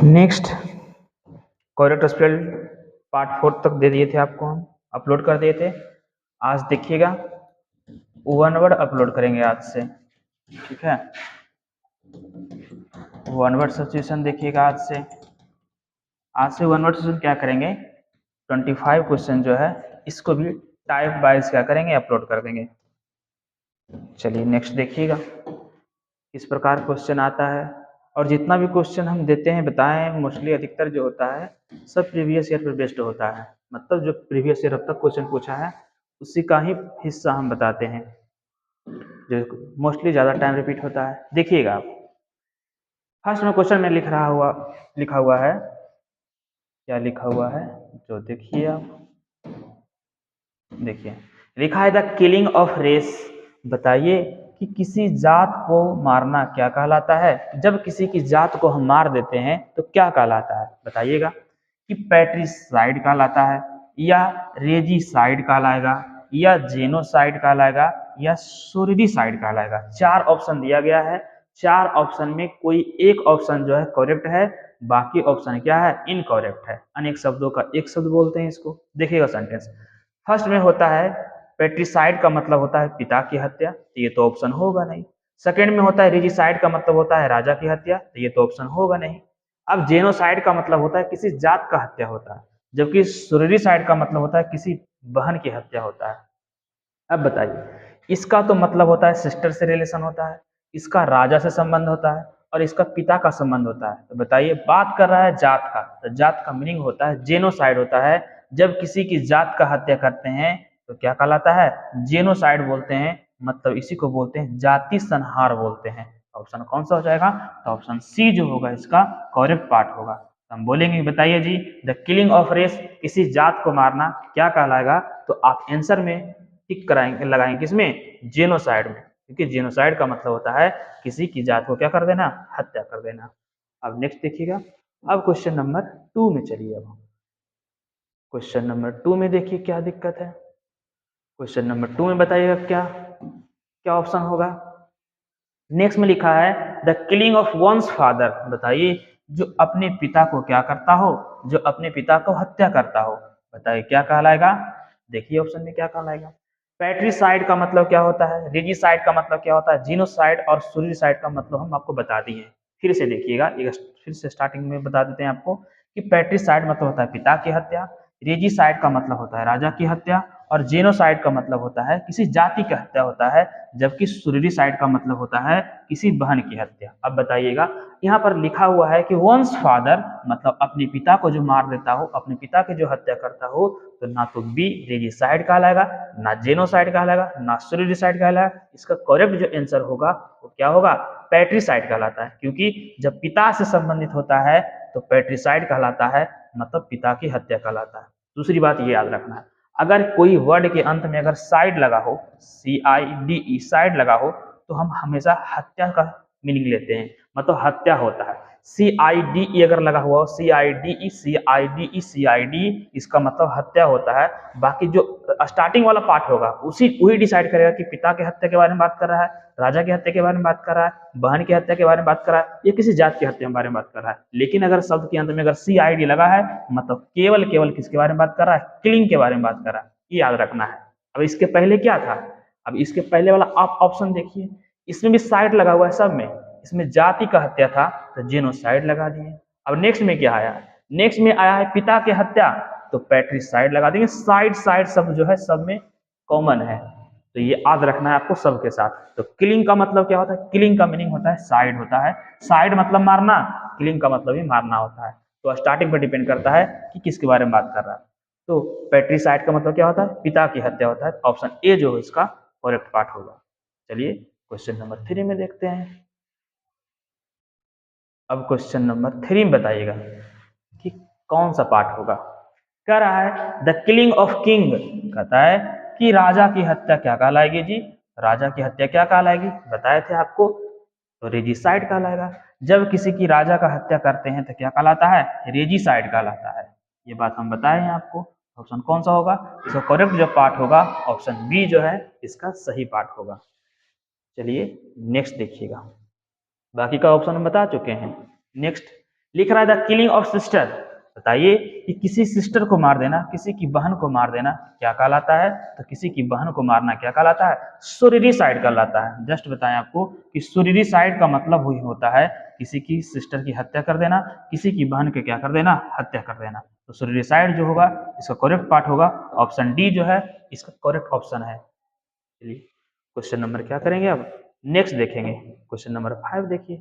Next correct spell part 4 तक दे दिए थे आपको, हम अपलोड कर दिए थे। आज देखिएगा 1 वर्ड अपलोड करेंगे आज से, ठीक है। 1 वर्ड सब्स्टिट्यूशन देखिएगा आज से 1 वर्ड सब्स्टिट्यूशन क्या करेंगे, 25 क्वेश्चन जो है इसको भी टाइप वाइज क्या करेंगे, अपलोड कर देंगे। चलिए नेक्स्ट देखिएगा इस प्रकार क्वेश्चन आता है। और जितना भी क्वेश्चन हम देते हैं बताएं, मोस्टली अधिकतर जो होता है सब प्रीवियस ईयर पर बेस्ड होता है, मतलब जो प्रीवियस ईयर अब तक क्वेश्चन पूछा है उसी का ही हिस्सा हम बताते हैं, जो मोस्टली ज़्यादा टाइम रिपीट होता है। देखिएगा आप फर्स्ट में क्वेश्चन में लिखा हुआ है, क्या लिखा हुआ है जो देखिए आप, देखिए लिखा है द किलिंग ऑफ रेस। बताइए कि किसी जात को मारना क्या कहलाता है। जब किसी की जात को हम मार देते हैं तो क्या कहलाता है, बताइएगा कि पैट्रिसाइड कहलाता है, या रेजिसाइड कहलाएगा, या जेनोसाइड कहलाएगा, या सोरिडिसाइड कहलाएगा। 4 ऑप्शन दिया गया है, 4 ऑप्शन में कोई एक ऑप्शन जो है करेक्ट है, बाकी ऑप्शन क्या है, इनकरेक्ट है। अनेक शब्दों का एक शब्द बोलते हैं इसको। देखिएगा सेंटेंस फर्स्ट में होता है पेट्रिसाइड का मतलब होता है पिता की हत्या, तो ये तो ऑप्शन होगा नहीं। सेकंड में होता है रेजिसाइड का मतलब होता है राजा की हत्या, तो ये तो ऑप्शन होगा नहीं। अब जेनोसाइड का मतलब होता है किसी जात का हत्या होता है, जबकि सोरिडिसाइड का मतलब होता है किसी बहन की हत्या होता है। अब बताइए इसका तो मतलब होता है सिस्टर से रिलेशन होता है, इसका राजा से संबंध होता है, और इसका पिता का संबंध होता है। तो बताइए बात कर रहा है जात का, तो जात का मीनिंग होता है जेनोसाइड होता है। जब किसी की जात का हत्या करते हैं तो क्या कहलाता है, जेनोसाइड बोलते हैं, मतलब इसी को बोलते हैं जाति संहार बोलते हैं। ऑप्शन कौन सा हो जाएगा, तो ऑप्शन सी जो होगा इसका करेक्ट पार्ट होगा। तो हम बोलेंगे बताइए जी द किलिंग ऑफ रेस, किसी जात को मारना क्या कहलाएगा, तो आप आंसर में टिक कराएंगे, लगाएंगे किसमें, जेनोसाइड में, क्योंकि जेनोसाइड का मतलब होता है किसी की जात को क्या कर देना, हत्या कर देना। अब नेक्स्ट देखिएगा, अब क्वेश्चन नंबर 2 में चलिए। अब क्वेश्चन नंबर 2 में देखिए क्या दिक्कत है। क्वेश्चन नंबर 2 में बताइएगा क्या क्या ऑप्शन होगा। नेक्स्ट में लिखा है the killing of once father. बताइए जो अपने पिता को क्या करता हो, जो अपने पिता को हत्या करता हो, बताइए क्या कहलाएगा। देखिए ऑप्शन में क्या कहलाएगा। पैट्रिसाइड का मतलब क्या होता है, रेजिसाइड का मतलब क्या होता है, जीनोसाइड और सोरिडिसाइड का मतलब हम आपको बता दिए। फिर से देखिएगा, फिर से स्टार्टिंग में बता देते हैं आपको कि पैट्रिसाइड मतलब होता है पिता की हत्या, रेजिसाइड का मतलब होता है राजा की हत्या, और जेनोसाइड का मतलब होता है किसी जाति की हत्या होता है, जबकि सोरिडिसाइड का मतलब होता है किसी बहन की हत्या। अब बताइएगा यहाँ पर लिखा हुआ है कि वंस फादर मतलब अपने पिता को जो मार देता हो, अपने पिता की जो हत्या करता हो, तो ना तो बी रेजिसाइड कहलाएगा, ना जेनोसाइड कहलाएगा, ना सोरिडिसाइड कहलाएगा। इसका करेक्ट जो आंसर होगा वो क्या होगा, पैट्रिसाइड कहलाता है, क्योंकि जब पिता से संबंधित होता है तो पैट्रिसाइड कहलाता है, मतलब पिता की हत्या कहलाता है। दूसरी बात ये याद रखना है, अगर कोई वर्ड के अंत में अगर साइड लगा हो, CIDE साइड लगा हो, तो हम हमेशा हत्या का मीनिंग लेते हैं, मतलब हत्या होता है। CIDE अगर लगा हुआ हो, CIDE इसका मतलब हत्या होता है। बाकी जो स्टार्टिंग वाला पार्ट होगा वही डिसाइड करेगा कि पिता की हत्या के बारे में बात कर रहा है, राजा की हत्या के बारे में बात कर रहा है, बहन की हत्या के बारे में बात कर रहा है, या किसी जात की हत्या के बारे में बात कर रहा है। लेकिन अगर शब्द के अंत में अगर CID लगा है, मतलब केवल किसके बारे में बात कर रहा है, किलिंग के बारे में बात कर रहा है, ये याद रखना है। अब इसके पहले क्या था, अब इसके पहले वाला आप ऑप्शन देखिए, इसमें भी साइड लगा हुआ है सब में। इसमें जाति का हत्या था तो जेनोसाइड लगा दिए। अब नेक्स्ट में क्या आया, नेक्स्ट में आया है पिता की हत्या, तो पैट्रिसाइड लगा देंगे। साइड साइड सब जो है सब में कॉमन है, तो ये याद रखना है आपको सबके साथ। तो किलिंग का मतलब क्या होता है, किलिंग का मीनिंग होता है साइड होता है, साइड मतलब मारना, किलिंग का मतलब ही मारना होता है। तो स्टार्टिंग पर डिपेंड करता है कि किसके बारे में बात कर रहा है। तो पैट्रिसाइड का मतलब क्या होता है, पिता की हत्या होता है। ऑप्शन ए जो है इसका करेक्ट पार्ट होगा। चलिए क्वेश्चन नंबर 3 में देखते हैं। अब क्वेश्चन नंबर 3 में बताइएगा कि कौन सा पार्ट होगा। कह रहा है द किलिंग ऑफ किंग, कहता है कि राजा की हत्या क्या कहलाएगी जी, राजा की हत्या क्या कहलाएगी, बताए थे आपको, तो रेजिसाइड कहलाएगा। जब किसी की राजा का हत्या करते हैं तो क्या कहलाता है, रेजिसाइड कहलाता है। ये बात हम बताए हैं आपको। ऑप्शन कौन सा होगा, इसका करेक्ट जो पार्ट होगा ऑप्शन बी जो है इसका सही पार्ट होगा। चलिए नेक्स्ट देखिएगा, बाकी का ऑप्शन हम बता चुके हैं। नेक्स्ट लिख रहा है द किलिंग ऑफ सिस्टर, बताइए कि किसी सिस्टर को मार देना, किसी की बहन को मार देना क्या कहलाता है? तो किसी की बहन को मारना क्या कहलाता है? सोरिडिसाइड कहलाता है। जस्ट बताएं आपको कि सोरिडिसाइड का मतलब वही होता है किसी की सिस्टर की हत्या कर देना, किसी की बहन के क्या कर देना, हत्या कर देना। तो सोरिडिसाइड जो होगा इसका करेक्ट पार्ट होगा ऑप्शन डी जो है इसका करेक्ट ऑप्शन है। चलिए क्वेश्चन नंबर क्या करेंगे अब नेक्स्ट देखेंगे। क्वेश्चन नंबर 5 देखिए,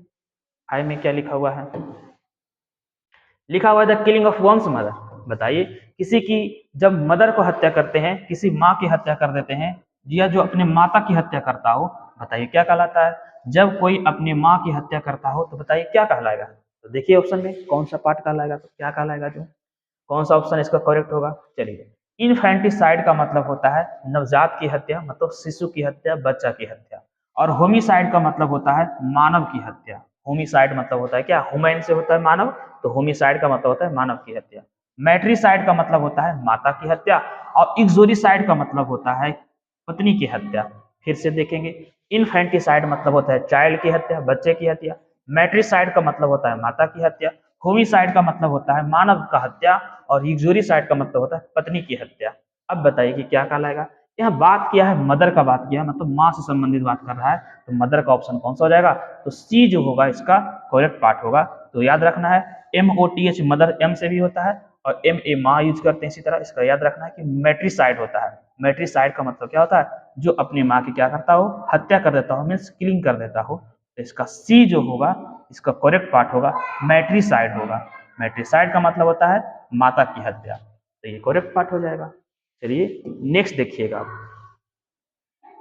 5 में क्या लिखा हुआ है? लिखा हुआ है the killing of one's mother, बताइए किसी की जब मदर को हत्या करते हैं, किसी माँ की हत्या कर देते हैं या जो अपने माता की हत्या करता हो, बताइए क्या कहलाता है? जब कोई अपनी माँ की हत्या करता हो तो बताइए क्या कहलाएगा? तो देखिए ऑप्शन में कौन सा पार्ट कहलाएगा, तो क्या कहलाएगा, जो कौन सा ऑप्शन इसका करेक्ट होगा? चलिए इनफेंटिसाइड का मतलब होता है नवजात की हत्या, मतलब शिशु की हत्या, बच्चा की हत्या। और होमिसाइड का मतलब होता है मानव की हत्या। होमिसाइड मतलब होता है क्या? ह्यूमन से होता है मानव, तो होमिसाइड का मतलब होता है मानव की हत्या। मैट्रिसाइड का मतलब होता है माता की हत्या, और इक्सोरिसाइड का मतलब होता है पत्नी की हत्या। फिर से देखेंगे, इनफेंटिसाइड मतलब होता है चाइल्ड की हत्या, बच्चे की हत्या। मैट्रिसाइड का मतलब होता है माता की हत्या। होमिसाइड का मतलब होता है मानव का हत्या, और इक्सोरिसाइड का मतलब होता है पत्नी की हत्या। अब बताइए कि क्या कहलाएगा? यहाँ बात किया है मदर का, बात किया है मतलब माँ से संबंधित बात कर रहा है, तो मदर का ऑप्शन कौन सा हो जाएगा? तो सी जो होगा इसका करेक्ट पार्ट होगा। तो याद रखना है MOTH मदर M से भी होता है, और MA माँ यूज करते हैं। इसी तरह इसका याद रखना है कि मैट्रिसाइड होता है। मैट्रिसाइड का मतलब क्या होता है? जो अपनी माँ की क्या करता हो, हत्या कर देता हो, मीन्स किलिंग कर देता हो। तो इसका सी जो होगा इसका करेक्ट पार्ट होगा मैट्रिसाइड होगा। मैट्रिसाइड का मतलब होता है माता की हत्या, तो ये करेक्ट पार्ट हो जाएगा। चलिए नेक्स्ट देखिएगा आप।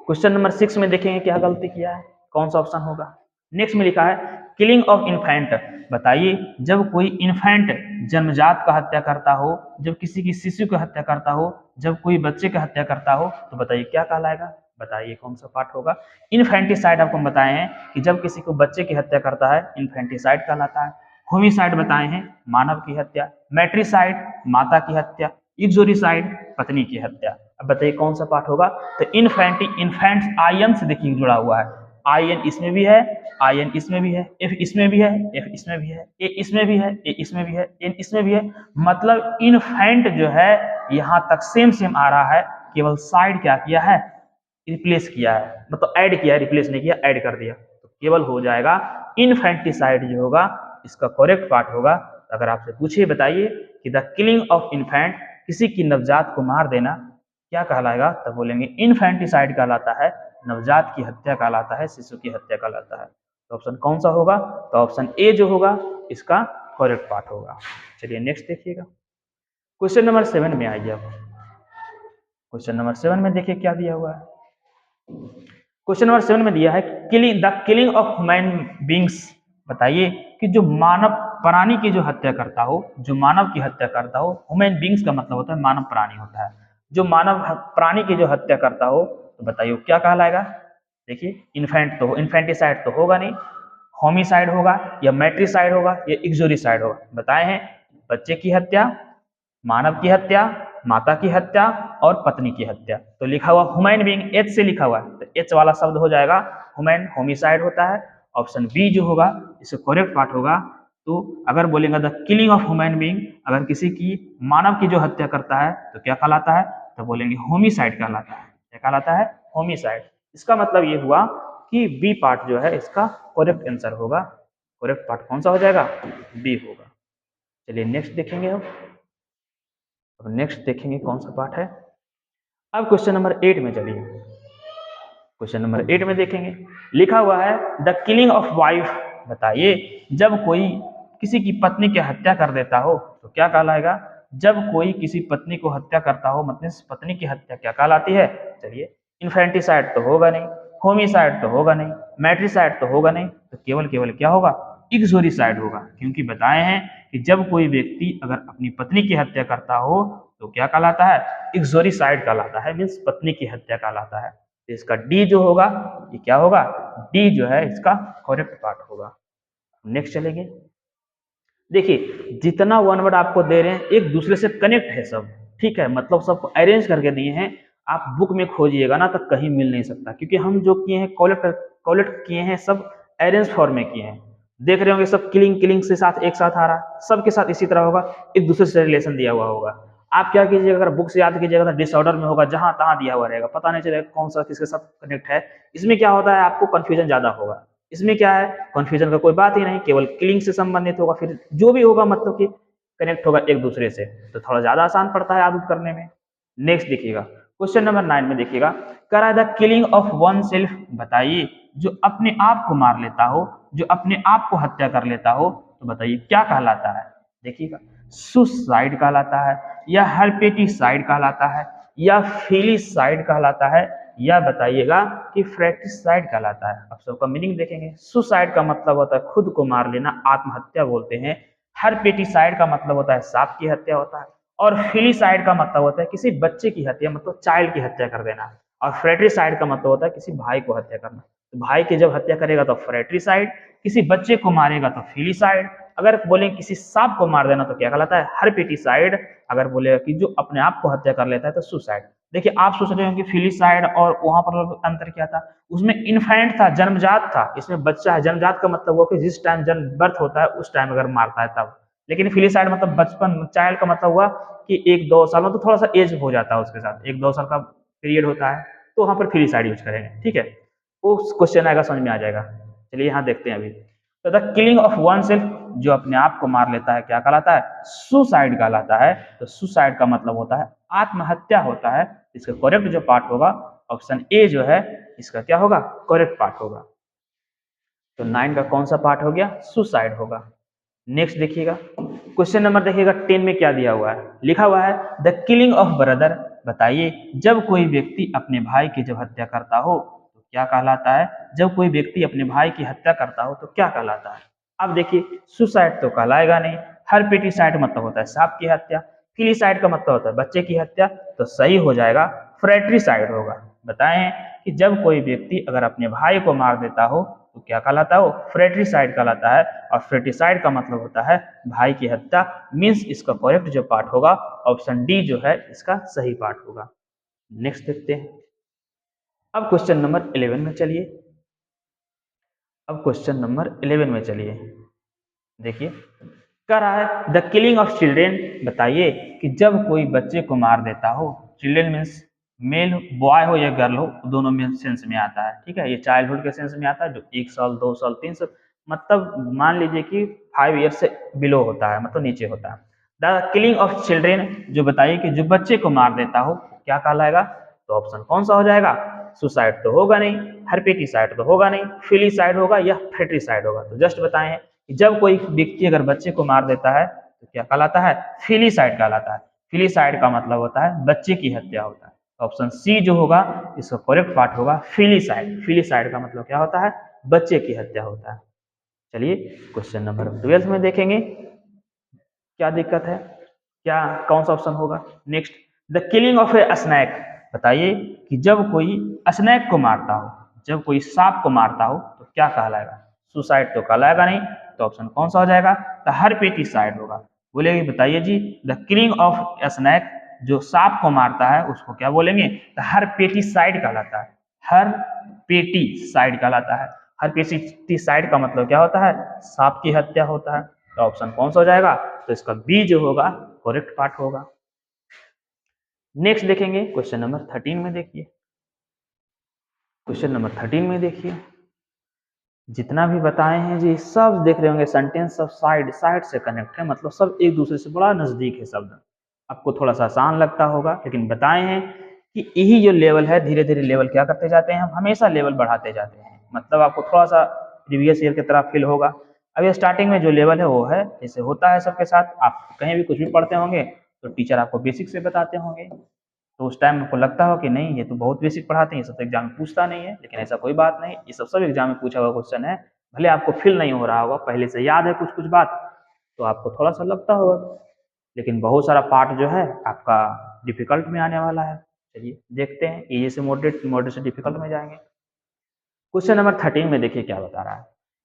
क्वेश्चन नंबर 6 में देखेंगे क्या गलती किया है, कौन सा ऑप्शन होगा। नेक्स्ट में लिखा है किलिंग ऑफ इन्फेंट, बताइए जब कोई इन्फेंट जन्मजात का हत्या करता हो, जब किसी की शिशु की हत्या करता हो, जब कोई बच्चे की हत्या करता हो, तो बताइए क्या कहलाएगा? बताइए कौन सा पार्ट होगा। इन्फेंटिसाइड आपको बताए हैं कि जब किसी को बच्चे की हत्या करता है इन्फेंटिसाइड कहलाता है। होमिसाइड बताए हैं मानव की हत्या। मैट्रिसाइड माता की हत्या। इक्सोरिसाइड पत्नी की हत्या। अब बताइए कौन सा पार्ट होगा? तो इन्फेंट्स आयन से देखिए जुड़ा हुआ है। आयन इसमें भी है, आयन इसमें भी है, एफ इसमें भी है, एफ इसमें भी है, ए इसमें भी है, ए इसमें भी है, एन इसमें भी है। मतलब इन्फेंट जो है यहाँ तक सेम सेम आ रहा है, केवल साइड क्या किया है, रिप्लेस किया है, मतलब ऐड किया है, रिप्लेस नहीं किया, ऐड कर दिया। तो केवल हो जाएगा इन्फेंटिसाइड जो होगा इसका करेक्ट पार्ट होगा। अगर आपसे पूछिए बताइए कि द किलिंग ऑफ इन्फेंट, किसी की नवजात को मार देना क्या कहलाएगा, तब बोलेंगे इन्फेंटिसाइड कहलाता है, नवजात की हत्या कहलाता है, शिशु की हत्या कहलाता है। तो ऑप्शन कौन सा होगा? तो ऑप्शन ए जो होगा इसका करेक्ट पार्ट होगा। चलिए नेक्स्ट देखिएगा। क्वेश्चन नंबर 7 में आइए आप। क्वेश्चन नंबर 7 में देखिए क्या दिया हुआ है। क्वेश्चन नंबर 7 में दिया है किलिंग ऑफ ह्यूमन बींग्स, बताइए कि जो मानव प्राणी की जो हत्या करता हो, जो मानव की हत्या करता हो, ह्यूमन बींग्स का मतलब होता है मानव प्राणी होता है, जो मानव प्राणी की जो हत्या करता हो, तो बताइए क्या कहलाएगा? देखिए इन्फेंटिसाइड तो होगा नहीं, होमिसाइड होगा या मैट्रिसाइड होगा या इक्सोरिसाइड होगा। बताए हैं बच्चे की हत्या, मानव की हत्या, माता की हत्या और पत्नी की हत्या। तो लिखा हुआ ह्यूमन बीइंग एच से लिखा हुआ है, तो एच वाला शब्द हो जाएगा ह्यूमन, होमिसाइड होता है। ऑप्शन बी जो होगा इसका करेक्ट पार्ट होगा। तो अगर बोलेंगे the killing of human being, अगर किसी की मानव की जो हत्या करता है तो क्या कहलाता है? तो बोलेंगे होमिसाइड कहलाता है। क्या कहलाता है? होमिसाइड। इसका मतलब ये हुआ कि बी पार्ट जो है इसका करेक्ट आंसर होगा। करेक्ट पार्ट कौन सा हो जाएगा? बी होगा। चलिए नेक्स्ट देखेंगे अब नेक्स्ट देखेंगे कौन सा पार्ट है। अब क्वेश्चन नंबर 8 में चलिए। क्वेश्चन नंबर 8 में देखेंगे, लिखा हुआ है द किलिंग ऑफ वाइफ, बताइए जब कोई किसी की पत्नी की हत्या कर देता हो तो क्या कहलाएगा? जब कोई किसी पत्नी को हत्या करता हो, मतलब पत्नी की हत्या क्या कहलाती है? चलिए इन्फेंटिसाइड तो होगा नहीं, होमिसाइड तो होगा नहीं, मैट्रिसाइड तो होगा नहीं, तो केवल केवल क्या होगा? इक्सोरिसाइड होगा। क्योंकि बताए हैं कि जब कोई व्यक्ति अगर अपनी पत्नी की हत्या करता हो तो क्या कहलाता है? इक्सोरिसाइड कहलाता है, मीन्स पत्नी की हत्या कहलाता है। तो इसका डी जो होगा ये क्या होगा? डी जो है इसका करेक्ट पार्ट होगा। नेक्स्ट चलेंगे। देखिए जितना वन वर्ड आपको दे रहे हैं एक दूसरे से कनेक्ट है सब, ठीक है, मतलब सबको अरेंज करके दिए हैं। आप बुक में खोजिएगा ना तो कहीं मिल नहीं सकता, क्योंकि हम जो किए हैं कॉलेक्ट किए हैं सब अरेंज फॉर्म में किए हैं। देख रहे होंगे सब किलिंग किलिंग से साथ एक साथ आ रहा है, सबके साथ इसी तरह होगा, एक दूसरे से रिलेशन दिया हुआ होगा। आप क्या कीजिएगा, अगर बुक से याद कीजिएगा तो डिसऑर्डर में होगा, जहां तहां दिया हुआ रहेगा, पता नहीं चलेगा कौन सा किसके साथ कनेक्ट है। इसमें क्या होता है, आपको कंफ्यूजन ज्यादा होगा। इसमें क्या है, कंफ्यूजन का कोई बात ही नहीं, केवल किलिंग से संबंधित होगा, फिर जो भी होगा मतलब कि कनेक्ट होगा एक दूसरे से, तो थोड़ा ज्यादा आसान पड़ता है याद करने में। नेक्स्ट देखिएगा, क्वेश्चन नंबर 9 में देखिएगा, करा the killing of one self, बताइए जो अपने आप को मार लेता हो, जो अपने आप को हत्या कर लेता हो, तो बताइए क्या कहलाता है। देखिएगा, सुसाइड कहलाता है, या हर्पेटिसाइड कहलाता है, या फिलिसाइड कहलाता है, या बताइएगा कि फ्रैटिसाइड कहलाता है। अब सबका मीनिंग देखेंगे। सुसाइड का मतलब होता है खुद को मार लेना, आत्महत्या बोलते हैं। हर्पेटिसाइड का मतलब होता है सांप की हत्या होता है, और फिलिसाइड का मतलब होता है किसी बच्चे की हत्या, मतलब चाइल्ड की हत्या कर देना, और फ्रेट्रिसाइड का मतलब होता है किसी भाई को हत्या करना। तो भाई की जब हत्या करेगा तो फ्रेट्रिसाइड, किसी बच्चे को मारेगा तो फिलिसाइड, अगर बोले किसी सांप को मार देना तो क्या कहलाता है, हर्पेटिसाइड, अगर बोलेगा कि जो अपने आप को हत्या कर लेता है तो सुसाइड। देखिए आप सोच रहे होंगे फिलिसाइड और वहां पर अंतर क्या था, उसमें इन्फेंट था, जन्मजात था, इसमें बच्चा है। जन्मजात का मतलब हुआ कि जिस टाइम जन्म बर्थ होता है उस टाइम अगर मारता है तब। लेकिन फिलिसाइड मतलब बचपन, चाइल्ड का मतलब हुआ कि 1-2 साल में, तो थोड़ा सा एज हो जाता है उसके साथ, 1-2 साल का पीरियड होता है, तो वहां पर फिलिसाइड यूज करेंगे। ठीक है, वो क्वेश्चन आएगा समझ में आ जाएगा। चलिए यहाँ देखते हैं अभी। तो the killing of one self, जो अपने आप को मार लेता है, क्या कहलाता है, सुसाइड कहलाता है। तो सुसाइड का मतलब होता है आत्महत्या होता है। इसका करेक्ट जो पार्ट होगा, ऑप्शन ए जो है इसका क्या होगा, करेक्ट पार्ट होगा। तो 9 का कौन सा पार्ट हो गया, सुसाइड होगा। नेक्स्ट देखिएगा, क्वेश्चन नंबर देखिएगा 10 में क्या दिया हुआ है, लिखा हुआ है द किलिंग ऑफ ब्रदर, बताइए जब कोई व्यक्ति अपने भाई की जब हत्या करता हो तो क्या कहलाता है, जब कोई व्यक्ति अपने भाई की हत्या करता हो तो क्या कहलाता है। अब देखिए, सुसाइड तो कहलाएगा नहीं, हर्पेटिसाइड मतलब होता है सांप की हत्या, फिलिसाइड का मतलब होता है बच्चे की हत्या, तो सही हो जाएगा फ्रेट्रिसाइड होगा। बताएं कि जब कोई व्यक्ति अगर अपने भाई को मार देता हो तो क्या कहलाता है, वो फ्रेट्रिसाइड कहलाता है। और फ्रेट्रिसाइड का मतलब होता है भाई की हत्या, मीन्स इसका करेक्ट जो पार्ट होगा, ऑप्शन डी जो है इसका सही पार्ट होगा। नेक्स्ट देखते हैं, अब क्वेश्चन नंबर 11 में चलिए। अब क्वेश्चन नंबर 11 में चलिए, देखिए कह रहा है द किलिंग ऑफ चिल्ड्रेन, बताइए कि जब कोई बच्चे को मार देता हो, चिल्ड्रेन मीन्स मेल, बॉय हो या गर्ल हो, दोनों में सेंस में आता है। ठीक है, ये चाइल्डहुड के सेंस में आता है, जो 1 साल 2 साल 3 साल, मतलब मान लीजिए कि 5 ईयर से बिलो होता है, मतलब नीचे होता है। द किलिंग ऑफ चिल्ड्रेन, जो बताइए कि जो बच्चे को मार देता हो क्या कहलाएगा, तो ऑप्शन कौन सा हो जाएगा, सुसाइड तो होगा नहीं, हर्पेटिसाइड तो होगा नहीं, फिलिसाइड होगा या फ्रेट्रिसाइड होगा। तो जस्ट बताएं कि जब कोई व्यक्ति अगर बच्चे को मार देता है तो क्या कहलाता है, फिलिसाइड कहलाता है। फिलिसाइड का मतलब होता है बच्चे की हत्या होता है। ऑप्शन सी जो होगा इसका करेक्ट पार्ट होगा फिलिसाइड। फिलिसाइड का मतलब क्या होता है, बच्चे की हत्या होता है। चलिए क्वेश्चन नंबर 12 में देखेंगे क्या दिक्कत है, क्या कौन सा ऑप्शन होगा। Next, the killing of a snack, बताइए कि जब कोई स्नैक को मारता हो, जब कोई सांप को मारता हो तो क्या कहलाएगा। सुसाइड तो कहलाएगा नहीं, तो ऑप्शन कौन सा हो जाएगा, द हर्पेटिसाइड होगा। बोलेंगे बताइए जी, the killing of a snake, जो सांप को मारता है उसको क्या बोलेंगे, द हर्पेटिसाइड कहलाता है। हर्पेटिसाइड कहलाता है। हर्पेटिसाइड का मतलब क्या होता है, सांप की हत्या होता है। तो ऑप्शन कौन सा हो जाएगा, तो इसका बी जो होगा करेक्ट पार्ट होगा। नेक्स्ट देखेंगे क्वेश्चन नंबर 13 में, देखिए क्वेश्चन नंबर 13 में देखिए, जितना भी बताए हैं जी सब देख रहे होंगे सेंटेंस सब साइड साइड से कनेक्ट है, मतलब सब एक दूसरे से बड़ा नजदीक है शब्द। आपको थोड़ा सा आसान लगता होगा, लेकिन बताए हैं कि यही जो लेवल है, धीरे धीरे लेवल क्या करते जाते हैं, हम हमेशा लेवल बढ़ाते जाते हैं। मतलब आपको थोड़ा सा प्रीवियस ईयर की तरह फील होगा। अभी स्टार्टिंग में जो लेवल है वो है, जैसे होता है सबके साथ, आप कहीं भी कुछ भी पढ़ते होंगे तो टीचर आपको बेसिक से बताते होंगे, तो उस टाइम आपको लगता हो कि नहीं ये तो बहुत बेसिक पढ़ाते हैं, ये सब तो एग्जाम में पूछता नहीं है। लेकिन ऐसा कोई बात नहीं, ये सब एग्जाम में पूछा हुआ क्वेश्चन है। भले आपको फील नहीं हो रहा होगा, पहले से याद है कुछ कुछ बात, तो आपको थोड़ा सा लगता होगा, लेकिन बहुत सारा पार्ट जो है आपका डिफिकल्ट में आने वाला है। चलिए देखते हैं, इजी से मॉडरेट, मॉडरेट से डिफिकल्ट में जाएंगे। क्वेश्चन नंबर 13 में देखिए क्या बता रहा है,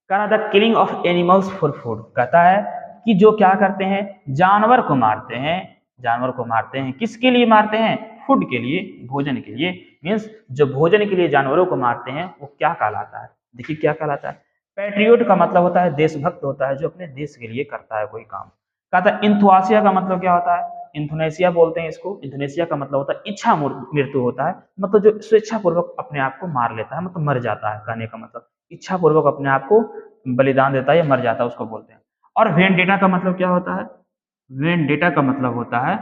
कहना the killing of animals for food, कहता है कि जो क्या करते हैं, जानवर को मारते हैं। जानवर को मारते हैं किसके लिए मारते हैं, फूड के लिए, भोजन के लिए। मीन्स जो भोजन के लिए जानवरों को मारते हैं वो क्या कहलाता है, देखिए क्या कहलाता है, पैट्रियोट का मतलब होता है देशभक्त होता है, जो अपने देश के लिए करता है कोई काम। कहा था इंथुआसिया का मतलब क्या होता है, इंथुनेसिया बोलते हैं इसको। इंथुनेसिया का मतलब होता है इच्छा मृत्यु होता है, मतलब जो स्वेच्छा पूर्वक अपने आप को मार लेता है, मतलब मर जाता है। कहने का मतलब इच्छा पूर्वक अपने आप को बलिदान देता है या मर जाता है, उसको बोलते हैं। और वेंडेटा का मतलब क्या होता है, वेंडेटा का मतलब होता है,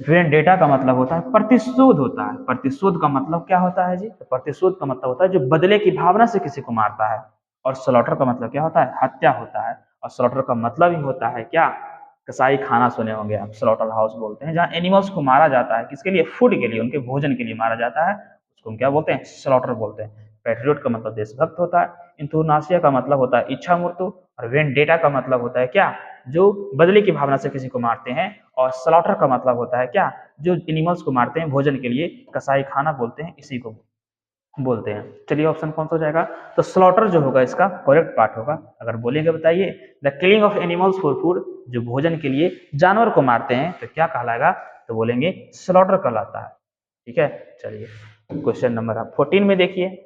वेंडेटा का मतलब होता है प्रतिशोध होता है। प्रतिशोध का मतलब क्या होता है जी, तो प्रतिशोध का मतलब होता है जो बदले की भावना से किसी को मारता है। और स्लॉटर का मतलब क्या होता है, हत्या होता है। और स्लॉटर का मतलब ही होता है क्या, कसाई खाना सुने होंगे आप, स्लॉटर हाउस बोलते हैं, जहाँ एनिमल्स को मारा जाता है, किसके लिए, फूड के लिए, उनके भोजन के लिए मारा जाता है, उसको हम क्या बोलते हैं, स्लॉटर बोलते हैं। पैट्रियोट का मतलब देशभक्त होता है। इंथुनासिया का मतलब होता है इच्छा मृत्यु। और वेंडेटा का मतलब होता है क्या, जो बदले की भावना से किसी को मारते हैं। और स्लॉटर का मतलब होता है क्या, जो एनिमल्स को मारते हैं भोजन के लिए, कसाई खाना बोलते हैं, इसी को बोलते हैं। चलिए ऑप्शन कौन सा हो जाएगा, तो स्लॉटर जो होगा इसका करेक्ट पार्ट होगा। अगर बोलेंगे बताइए, the killing of animals for food, जो भोजन के लिए जानवर को मारते हैं, तो क्या कहलाएगा, तो बोलेंगे स्लॉटर कहलाता है। ठीक है, चलिए क्वेश्चन नंबर आप 14 में देखिए।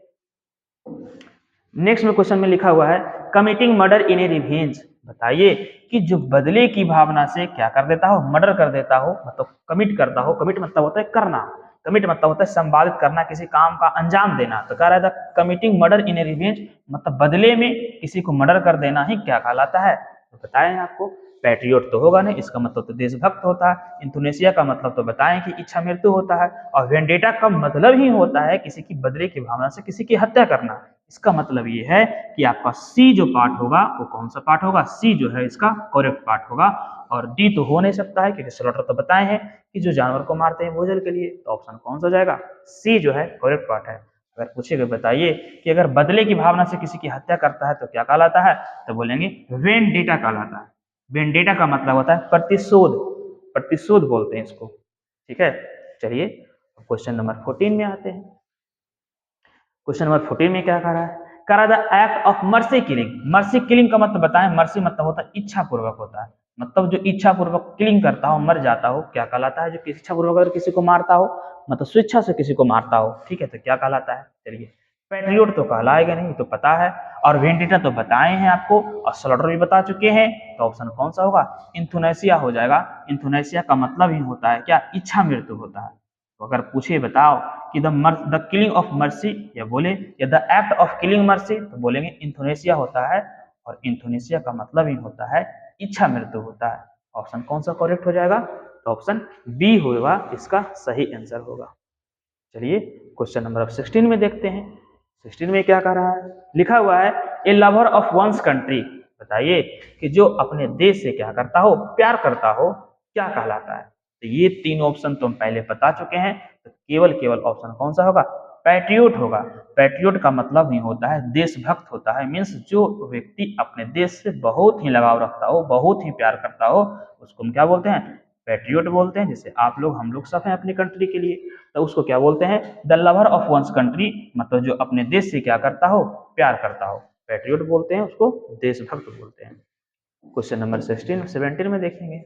नेक्स्ट में क्वेश्चन में लिखा हुआ है कमिटिंग मर्डर इन ए रिवेंज। बताइए कि जो बदले की भावना से क्या कर देता हो, मर्डर कर देता हो, मतलब कमिट करता हो। कमिट मतलब होता है करना, कमिट मतलब होता है संपादित करना, किसी काम का अंजाम देना। तो कह रहा था कमिटिंग मर्डर इन ए रिवेंज, मतलब बदले में किसी को मर्डर कर देना ही क्या कहलाता है, तो बताएं आपको। पैट्रियोट तो होगा नहीं, इसका मतलब तो देशभक्त होता है। इंथुनेसिया का मतलब तो बताएं कि इच्छा मृत्यु होता है। और वेंडेटा का मतलब ही होता है किसी की बदले की भावना से किसी की हत्या करना। इसका मतलब ये है कि आपका सी जो पार्ट होगा वो कौन सा पार्ट होगा, सी जो है इसका करेक्ट पार्ट होगा। और डी तो हो नहीं सकता है, क्योंकि स्लॉटर तो बताए हैं कि जो जानवर को मारते हैं भोजन के लिए। तो ऑप्शन कौन सा हो जाएगा, सी जो है करेक्ट पार्ट है। अगर पूछेगा बताइए कि अगर बदले की भावना से किसी की हत्या करता है तो क्या कहलाता है, तो बोलेंगे वेंडेटा कहलाता है। वेंडेटा का मतलब होता है प्रतिशोध, प्रतिशोध बोलते हैं इसको। ठीक है, चलिए क्वेश्चन नंबर 14 में आते हैं। क्वेश्चन नंबर 14 में क्या कह रहा है, कह रहा था act of mercy killing. Mercy killing का मतलब बताएं, मर्सी मतलब होता है इच्छा पूर्वक होता है, मतलब जो इच्छा पूर्वक किलिंग करता हो, मर जाता हो, क्या कहलाता है, जो इच्छा पूर्वक अगर किसी को मारता हो, मतलब स्वेच्छा से किसी को मारता हो, ठीक है, तो क्या कहलाता है। चलिए पैट्रियोट तो कहलाएगा नहीं, तो पता है। और वेंडेटा तो बताए हैं आपको, और स्लॉटर भी बता चुके हैं। तो ऑप्शन कौन सा होगा, इंथुनेसिया हो जाएगा। इंथुनेसिया का मतलब ही होता है क्या, इच्छा मृत्यु होता है। तो अगर पूछे बताओ कि द किलिंग ऑफ मर्सी, या बोले या the act of killing mercy, तो बोलेंगे इंथुनेसिया होता है। और इंथुनेसिया का मतलब ही होता है इच्छा मृत्यु होता है। ऑप्शन कौन सा करेक्ट हो जाएगा, तो ऑप्शन बी होगा इसका सही आंसर होगा। चलिए क्वेश्चन नंबर 16 में देखते हैं। 16 में क्या कह रहा है, लिखा हुआ है ए लवर ऑफ वंस कंट्री। बताइए कि जो अपने देश से क्या करता हो, प्यार करता हो, क्या कहलाता है। तो ये तीन ऑप्शन तो हम पहले बता चुके हैं, तो केवल केवल ऑप्शन कौन सा होगा, पैट्रियोट होगा। पैट्रियोट का मतलब ही होता है देशभक्त होता है, मीन्स जो व्यक्ति अपने देश से बहुत ही लगाव रखता हो, बहुत ही प्यार करता हो, उसको हम क्या बोलते हैं, पैट्रियोट बोलते हैं। जैसे आप लोग, हम लोग सब हैं अपनी कंट्री के लिए, तो उसको क्या बोलते हैं, the lover of one's country, मतलब जो अपने देश से क्या करता हो, प्यार करता हो, पैट्रियोट बोलते हैं उसको, देशभक्त बोलते हैं। क्वेश्चन नंबर 17 में देखेंगे,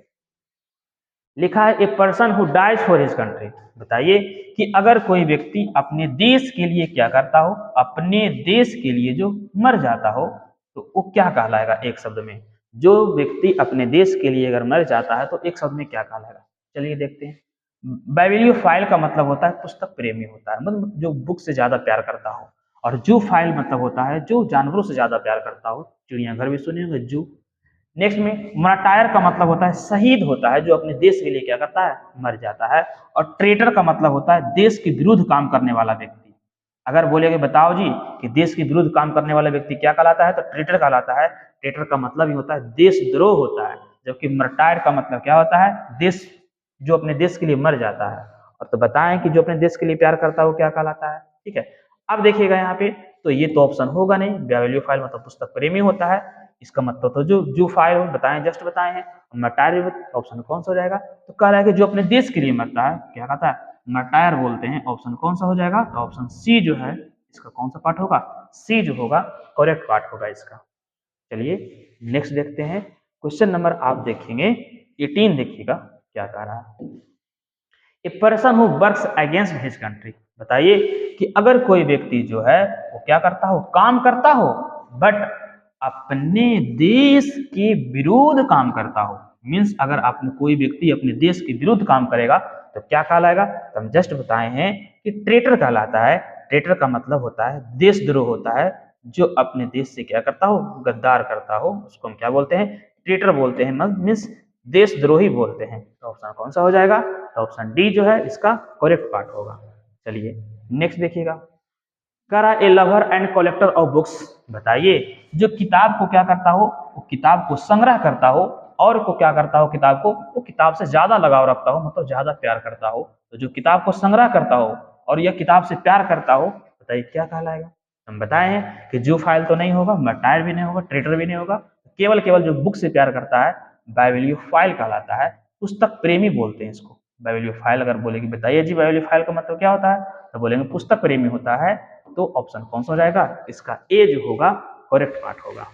लिखा है a person who dies for his country. बताइए कि अगर कोई व्यक्ति अपने देश के लिए क्या करता हो, अपने देश के लिए जो मर जाता हो, तो वो क्या कहलाएगा एक शब्द में। जो व्यक्ति अपने देश के लिए अगर मर जाता है तो एक शब्द में क्या कहलाएगा, चलिए देखते हैं। बाइबिलियोफाइल का मतलब होता है पुस्तक प्रेमी होता है, मतलब जो बुक से ज्यादा प्यार करता हो। और जूफाइल मतलब होता है जो जानवरों से ज्यादा प्यार करता हो, चिड़ियाघर भी सुने होंगे जू। नेक्स्ट में मार्टायर का मतलब होता है शहीद होता है, जो अपने देश के लिए क्या करता है, मर जाता है। और ट्रेटर का मतलब होता है देश के विरुद्ध काम करने वाला व्यक्ति। अगर बोलेगे बताओ जी कि देश के विरुद्ध काम करने वाला व्यक्ति क्या कहलाता है, तो ट्रेटर कहलाता है। ट्रेटर का मतलब ही होता है देशद्रोह होता है। जबकि मार्टायर का मतलब क्या होता है, देश, जो अपने देश के लिए मर जाता है। और तो बताएं कि जो अपने देश के लिए प्यार करता है वो क्या कहलाता है। ठीक है, अब देखिएगा यहाँ पे, तो ये तो ऑप्शन होगा नहीं, बाइबिलियोफाइल मतलब पुस्तक प्रेमी होता है, इसका मतलब तो जो जूफाइल बताएं, जस्ट बताए हैं। मार्टायर ऑप्शन कौन सा हो जाएगा, तो कह रहा है कि जो अपने देश के लिए मरता है, क्या कहता है, मार्टायर बोलते हैं। ऑप्शन कौन सा हो जाएगा, तो ऑप्शन सी जो है इसका कौन सा पार्ट होगा, सी जो होगा करेक्ट पार्ट होगा इसका। चलिए नेक्स्ट देखते हैं। क्वेश्चन नंबर आप देखेंगे 18, देखिएगा क्या कह रहा है, a person who works against his country. बताइए कि अगर कोई व्यक्ति जो है वो क्या करता हो, काम करता हो बट अपने देश के विरुद्ध काम करता हो। मीन्स अगर आपने कोई व्यक्ति अपने देश के विरुद्ध काम करेगा तो क्या कहलाएगा? तो हम जस्ट बताए हैं कि ट्रेटर कहलाता है। ट्रेटर का मतलब होता है देशद्रोह होता है, जो अपने देश से क्या करता हो? गद्दार करता हो, उसको हम क्या बोलते हैं? ट्रेटर बोलते हैं, मीन्स देशद्रोही बोलते हैं। तो ऑप्शन कौन सा हो जाएगा? तो ऑप्शन डी जो है इसका करेक्ट पार्ट होगा। चलिए नेक्स्ट देखिएगा, करा a lover and collector of books. बताइए जो किताब को क्या करता हो? वो किताब को संग्रह करता हो, और को क्या करता हो? किताब को, वो किताब से ज्यादा लगाव रखता हो, मतलब ज्यादा प्यार करता हो। तो जो किताब को संग्रह करता हो और यह किताब से प्यार करता हो, बताइए क्या कहलाएगा? हम बताए हैं कि जूफाइल तो नहीं होगा, मर्टायर भी नहीं होगा, ट्रेटर भी नहीं होगा, केवल जो बुक से प्यार करता है बाइबिलियोफाइल कहलाता है। पुस्तक प्रेमी बोलते हैं इसको। बाइबिलियोफाइल अगर बोलेंगे बताइए जी बाइबिलियोफाइल का मतलब क्या होता है, तो बोलेंगे पुस्तक प्रेमी होता है। तो ऑप्शन कौन सा हो जाएगा? इसका ए जो होगा करेक्ट पार्ट होगा।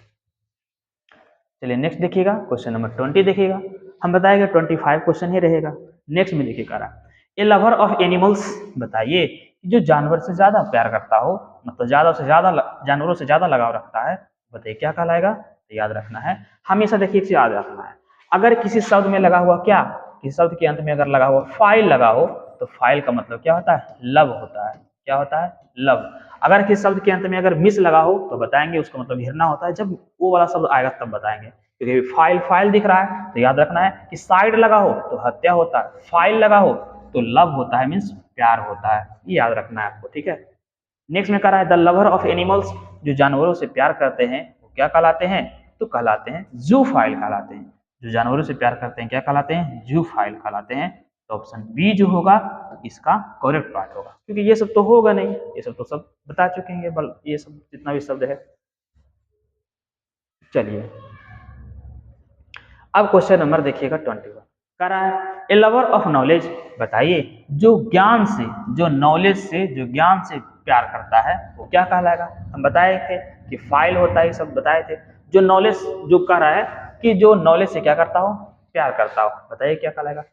चलिए नेक्स्ट देखिएगा, क्वेश्चन नंबर 20 देखिएगा। हम बताएंगे 25 क्वेश्चन ही रहेगा। नेक्स्ट में देखिए करा ए लवर ऑफ एनिमल्स। बताइए जो जानवर से ज्यादा प्यार करता हो, मतलब ज्यादा से ज्यादा जानवरों से ज्यादा लगाव रखता है, बताइए क्या कहलाएगा? तो याद रखना है, हमेशा देखिए याद रखना है, अगर किसी शब्द में लगा हुआ क्या, किसी शब्द के अंत में अगर लगा हुआ फाइल लगा हो, तो फाइल का मतलब क्या होता है? लव होता है। क्या होता है? लव। अगर किसी शब्द के अंत में अगर मिस लगा हो तो बताएंगे उसका मतलब हिरना होता है। जब वो वाला शब्द आएगा तब बताएंगे, क्योंकि फाइल फाइल दिख रहा है तो याद रखना है कि साइड लगा हो तो हत्या होता है, फाइल लगा हो तो लव होता है, मीन्स प्यार होता है। ये याद रखना है आपको, ठीक है। नेक्स्ट में कह रहा है द लवर ऑफ एनिमल्स। जो जानवरों से प्यार करते हैं वो क्या कहलाते हैं? तो कहलाते हैं जूफाइल कहलाते हैं। जो जानवरों से प्यार करते हैं क्या कहलाते हैं? जूफाइल कहलाते हैं। तो ऑप्शन बी जो होगा इसका करेक्ट पार्ट होगा, क्योंकि ये सब तो होगा नहीं, ये सब तो सब बता चुके हैं, बल ये सब जितना भी शब्द है। चलिए अब क्वेश्चन नंबर देखिएगा 21 कह रहा है ए लवर ऑफ नॉलेज। बताइए जो ज्ञान से, जो नॉलेज से, जो ज्ञान से प्यार करता है वो क्या कहलाएगा? हम बताए थे कि फाइल होता है, सब बताए थे। जो नॉलेज, जो कह रहा है कि जो नॉलेज से क्या करता हो? प्यार करता हो, बताइए क्या कहलाएगा?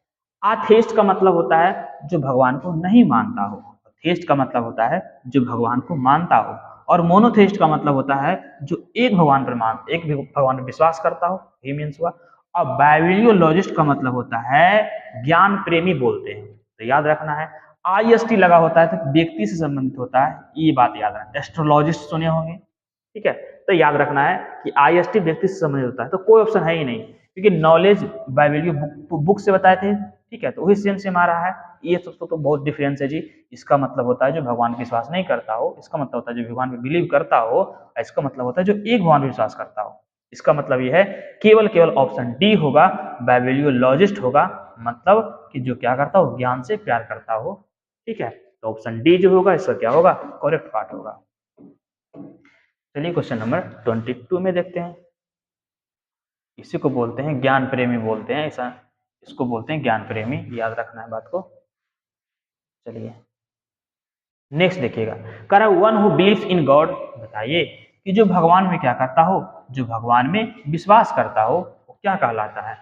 आथेस्ट का मतलब होता है जो भगवान को नहीं मानता हो। थेस्ट का मतलब होता है जो भगवान को मानता हो, और मोनोथेस्ट का मतलब होता है जो एक भगवान पर एक भगवान पर विश्वास करता हो, ही मीन्स हुआ। और बाइबिलियोलॉजिस्ट का मतलब होता है ज्ञान प्रेमी बोलते हैं। तो याद रखना है IST लगा होता है तो व्यक्ति से संबंधित होता है, ये बात याद रखना। एस्ट्रोलॉजिस्ट सुने होंगे, ठीक है। तो याद रखना है कि IST व्यक्ति से संबंधित होता है, तो कोई ऑप्शन है ही नहीं, क्योंकि नॉलेज बाइबिलियो बुक से बताए थे, ठीक है। तो वही सेम आ रहा है। ये सब तो बहुत डिफरेंस है जी। इसका मतलब होता है जो भगवान पर विश्वास नहीं करता हो, इसका मतलब होता है जो भगवान पर बिलीव करता हो, इसका मतलब होता है जो एक भगवान पर विश्वास करता हो। इसका मतलब यह है केवल ऑप्शन डी होगा, बाइबिलियोलॉजिस्ट होगा, मतलब कि जो क्या करता हो? ज्ञान से प्यार करता हो, ठीक है। तो ऑप्शन डी जो होगा इसका क्या होगा? करेक्ट पार्ट होगा। चलिए क्वेश्चन नंबर 22 में देखते हैं। इसी को बोलते हैं ज्ञान प्रेमी बोलते हैं, ऐसा इसको बोलते हैं ज्ञान प्रेमी, याद रखना है बात को। चलिए नेक्स्ट देखिएगा, कह रहा है one who believes in God. बताइए कि जो भगवान में क्या करता हो? जो भगवान में विश्वास करता हो वो क्या कहलाता है?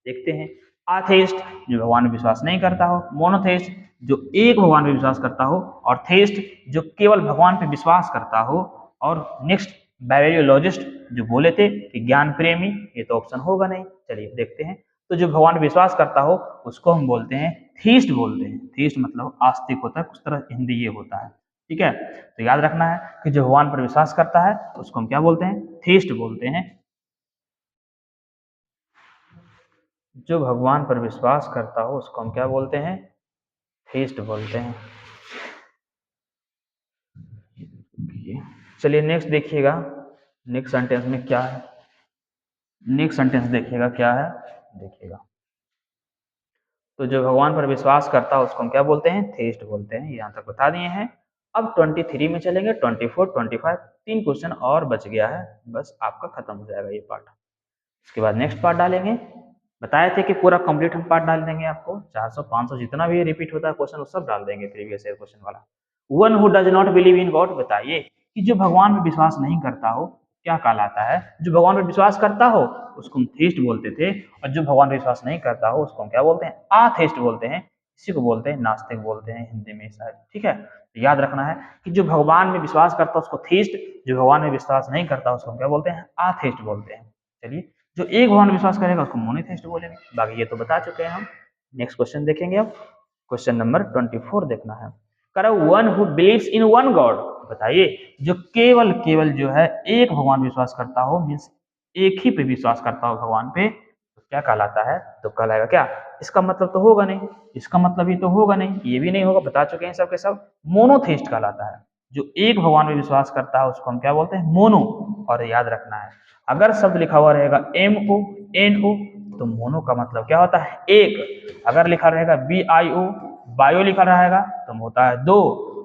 देखते हैं। आथेइस्ट जो भगवान में विश्वास नहीं करता हो, मोनोथेइस्ट जो एक भगवान में विश्वास करता हो, और थेइस्ट जो केवल भगवान पे विश्वास करता हो, और नेक्स्ट बाइबिलियोलॉजिस्ट जो बोले थे कि ज्ञान प्रेमी, ये तो ऑप्शन होगा नहीं। चलिए देखते हैं। तो जो भगवान पे विश्वास करता हो उसको हम बोलते हैं थीस्ट बोलते हैं। थीस्ट मतलब आस्तिक होता है, कुछ तरह हिंदी ये होता है, ठीक है। तो याद रखना है कि जो भगवान पर विश्वास करता है उसको हम क्या बोलते हैं? थीस्ट बोलते हैं। जो भगवान पर विश्वास करता हो उसको हम क्या बोलते हैं? थीस्ट बोलते हैं। चलिए नेक्स्ट देखिएगा, नेक्स्ट सेंटेंस में क्या है। नेक्स्ट सेंटेंस देखिएगा क्या है, देखिएगा। तो जो भगवान पर विश्वास करता है उसको हम क्या बोलते हैं? थेइस्ट बोलते हैं। यहाँ तक बता दिए हैं। अब 23 में चलेंगे, 24, 25, 3 क्वेश्चन और बच गया है, बस आपका खत्म हो जाएगा ये पार्ट। इसके बाद नेक्स्ट पार्ट डालेंगे। बताए थे कि पूरा कंप्लीट हम पार्ट डाल देंगे आपको, 400 500 जितना भी रिपीट होता है क्वेश्चन वो सब डाल देंगे प्रीवियस ईयर क्वेश्चन वाला। One who does not believe in God. बताइए कि जो भगवान पर विश्वास नहीं करता हो क्या कहलाता है? जो भगवान पर विश्वास करता हो उसको हम थीस्ट बोलते थे, और जो भगवान पर विश्वास नहीं करता हो उसको हम क्या बोलते हैं? आथेस्ट बोलते हैं। इसी को बोलते हैं नास्तिक बोलते हैं हिंदी में शायद, ठीक है। तो याद रखना है कि जो भगवान में विश्वास करता है उसको थीस्ट, जो भगवान में विश्वास नहीं करता उसको क्या बोलते हैं, आथेस्ट बोलते हैं। चलिए, जो एक भगवान में विश्वास करेगा उसको मोनोथेस्ट बोलेंगे। बाकी ये तो बता चुके हैं हम। नेक्स्ट क्वेश्चन देखेंगे अब, क्वेश्चन नंबर 24 देखना है। करो one who believes in one God, बताइए जो केवल केवल जो है एक भगवान विश्वास करता हो, मीन्स एक ही पे विश्वास करता हो भगवान पे, तो क्या कहलाता है, तो कहलाएगा क्या, इसका मतलब तो होगा नहीं, इसका मतलब ही तो होगा नहीं, ये भी नहीं होगा, बता चुके हैं सब के सब, मोनोथेस्ट कहलाता है। जो एक भगवान में विश्वास करता है उसको हम क्या बोलते हैं, मोनो। और याद रखना है अगर शब्द लिखा हुआ रहेगा MONO तो मोनो का मतलब क्या होता है, एक। अगर लिखा रहेगा BIO, बायो लिखा रहेगा तो होता है दो,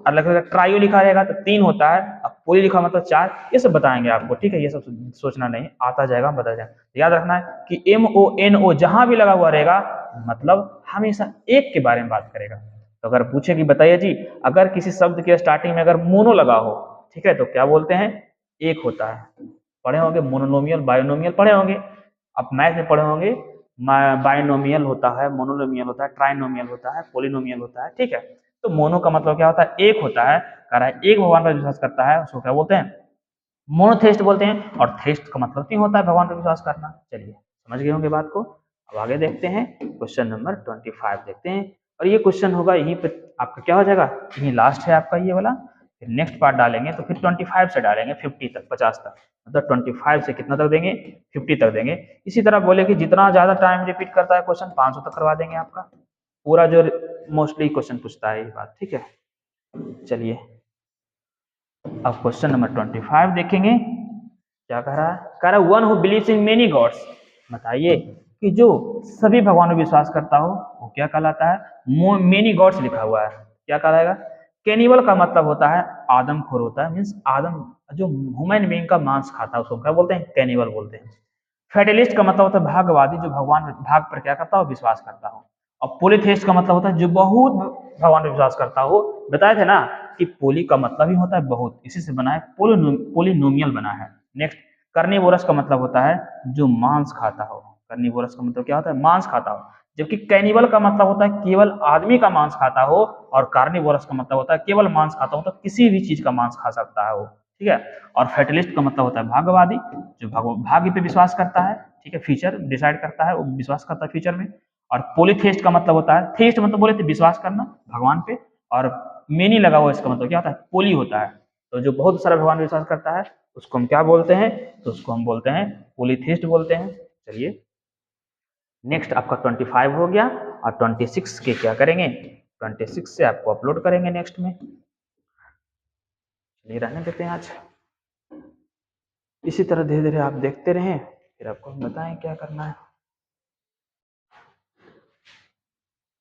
और लिखा ट्रायो लिखा रहेगा तो तीन होता है, अब पोली लिखा मतलब चार। ये सब बताएंगे आपको, ठीक है, ये सब सोचना नहीं, आता जाएगा बता जाएगा। याद रखना है कि MONO जहां भी लगा हुआ रहेगा मतलब हमेशा एक के बारे में बात करेगा। तो अगर पूछे कि बताइए जी अगर किसी शब्द के स्टार्टिंग में अगर मोनो लगा हो, ठीक है, तो क्या बोलते हैं, एक होता है। पढ़े होंगे मोनोनोमियल बायोनोमियल पढ़े होंगे, आप मैथ में पढ़े होंगे, बायोनोमियल होता है, मोनोनोमियल होता है, ट्राइनोमियल होता है, पोलिनोमियल होता है, ठीक है। तो मोनो का मतलब क्या होता है, एक होता है, कह रहा है एक भगवान पर विश्वास करता है उसको क्या बोलते हैं, मोनोथेस्ट बोलते हैं। और थेस्ट का मतलब नहीं होता है भगवान पर विश्वास करना। चलिए समझ गए होंगे बात को। अब आगे देखते हैं, क्वेश्चन नंबर 25 देखते हैं। और ये क्वेश्चन होगा यहीं पे आपका क्या हो जाएगा, यही लास्ट है आपका ये वाला, फिर नेक्स्ट पार्ट डालेंगे तो फिर 25 से डालेंगे 50 तक, 50 तक, मतलब 25 से कितना तक देंगे, 50 तक देंगे। इसी तरह बोले कि जितना ज्यादा टाइम रिपीट करता है क्वेश्चन 500 तक करवा देंगे आपका पूरा, जो मोस्टली क्वेश्चन पूछता है ये बात, ठीक है। चलिए अब क्वेश्चन नंबर 25 देखेंगे, क्या कह रहा है, कह रहा है one who believes in many God's, बताइए कि जो सभी भगवान में विश्वास करता हो वो क्या कहलाता है, मेनी गॉड्स लिखा हुआ है, क्या कहलाएगा। कैनिबल का मतलब होता है आदमखोर होता है, मीन्स आदम जो ह्यूमन बीइंग का मांस खाता है उसको क्या बोलते हैं, कैनिबल बोलते हैं। फेटलिस्ट का मतलब होता है भागवादी, जो भगवान भाग पर क्या करता हो, विश्वास करता हो। और पोलिथेस्ट का मतलब होता है जो बहुत भगवान पर विश्वास करता हो। बताए थे ना कि पोली का मतलब ही होता है बहुत, इसी से बना है पोलिनोमियल बना है। नेक्स्ट, कार्निवोरस का मतलब होता है जो मांस खाता हो, कार्निवोरस का मतलब क्या होता है, मांस खाता हो। जबकि कैनिबल का मतलब होता है केवल आदमी का मांस खाता हो, और कार्निवोरस का मतलब होता है केवल मांस खाता हो, तो किसी भी चीज का मांस खा सकता है वो, ठीक है। और फेटलिस्ट का मतलब होता है भाग्यवादी, जो भाग्य पे विश्वास करता है, ठीक है, फ्यूचर डिसाइड करता है, वो विश्वास करता है फ्यूचर में। और पोलिथेस्ट का मतलब होता है, थेस्ट मतलब बोले थे विश्वास करना भगवान पे, और मेनी लगा हुआ इसका मतलब क्या होता है, पोली होता है। तो जो बहुत सारा भगवान पे विश्वास करता है उसको हम क्या बोलते हैं, तो उसको हम बोलते हैं पोलिथेस्ट बोलते हैं। चलिए नेक्स्ट आपका 25 हो गया, और 26 के क्या करेंगे, 26 से आपको अपलोड करेंगे नेक्स्ट में। चलिए रहने देते हैं आज, इसी तरह धीरे धीरे आप देखते रहें, फिर आपको हम बताएं क्या करना है।